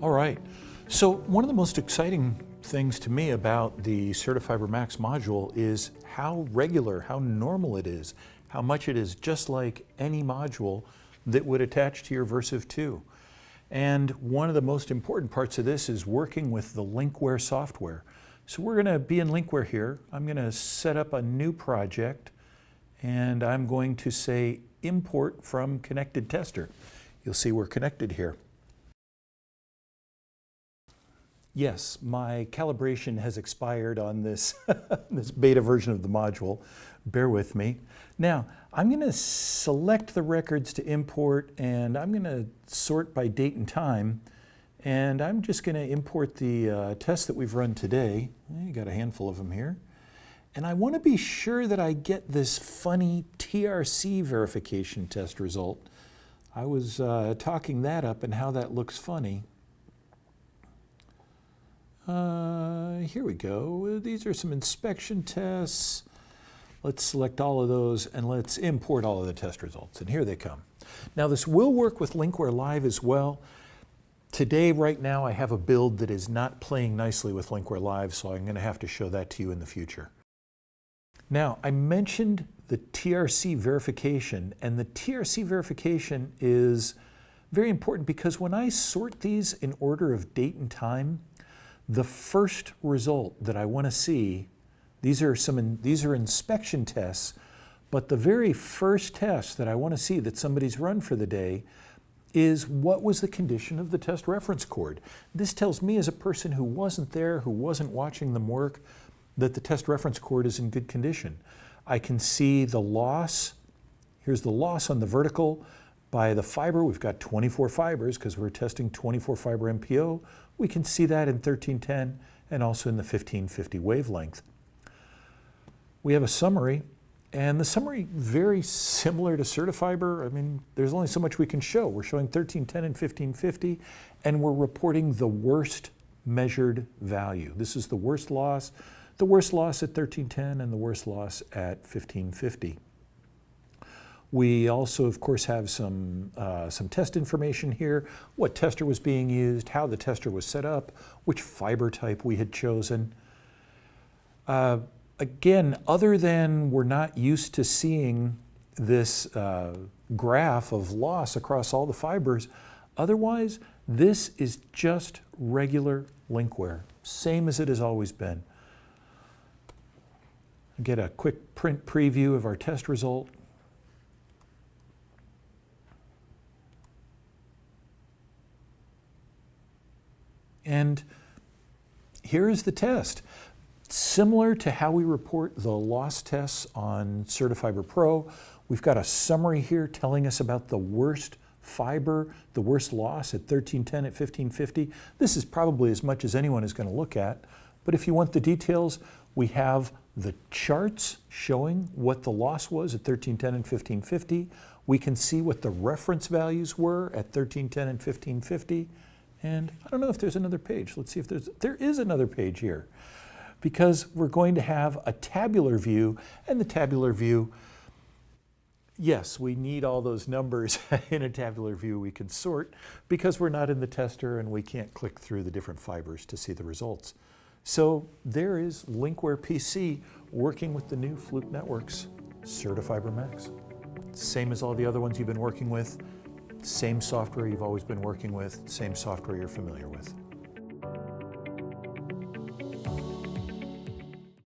All right. So one of the most exciting things to me about the CertiFiber Max module is how regular, how normal it is, how much it is just like any module that would attach to your Versiv 2. And one of the most important parts of this is working with the LinkWare software. So we're going to be in LinkWare here. I'm going to set up a new project and I'm going to say import from connected tester. You'll see we're connected here. Yes, my calibration has expired on this, this beta version of the module. Bear with me. Now, I'm going to select the records to import and I'm going to sort by date and time. And I'm just going to import the tests that we've run today. You got a handful of them here. And I want to be sure that I get this funny TRC verification test result. I was talking that up and how that looks funny. Here we go. These are some inspection tests. Let's select all of those and let's import all of the test results. And here they come. Now this will work with LinkWare Live as well. Today, right now, I have a build that is not playing nicely with LinkWare Live, so I'm going to have to show that to you in the future. Now, I mentioned the TRC verification, and the TRC verification is very important because when I sort these in order of date and time, the first result that I want to see, these are inspection tests, but the very first test that I want to see that somebody's run for the day is what was the condition of the test reference cord. This tells me as a person who wasn't there, who wasn't watching them work, that the test reference cord is in good condition. I can see the loss. Here's the loss on the vertical. By the fiber, we've got 24 fibers because we're testing 24 fiber MPO. We can see that in 1310 and also in the 1550 wavelength. We have a summary, and the summary very similar to CertiFiber. I mean, there's only so much we can show. We're showing 1310 and 1550, and we're reporting the worst measured value. This is the worst loss at 1310 and the worst loss at 1550. We also, of course, have some test information here, what tester was being used, how the tester was set up, which fiber type we had chosen. Again, other than we're not used to seeing this graph of loss across all the fibers, otherwise, this is just regular LinkWare, same as it has always been. Get a quick print preview of our test result. And here is the test. Similar to how we report the loss tests on CertiFiber Pro, we've got a summary here telling us about the worst fiber, the worst loss at 1310 at 1550. This is probably as much as anyone is going to look at, but if you want the details, we have the charts showing what the loss was at 1310 and 1550. We can see what the reference values were at 1310 and 1550. And I don't know if there's another page. Let's see if there is another page here. Because we're going to have a tabular view, and the tabular view, yes, we need all those numbers in a tabular view we can sort because we're not in the tester and we can't click through the different fibers to see the results. So there is LinkWare PC working with the new Fluke Networks CertiFiber Max. Same as all the other ones you've been working with. Same software you've always been working with, same software you're familiar with.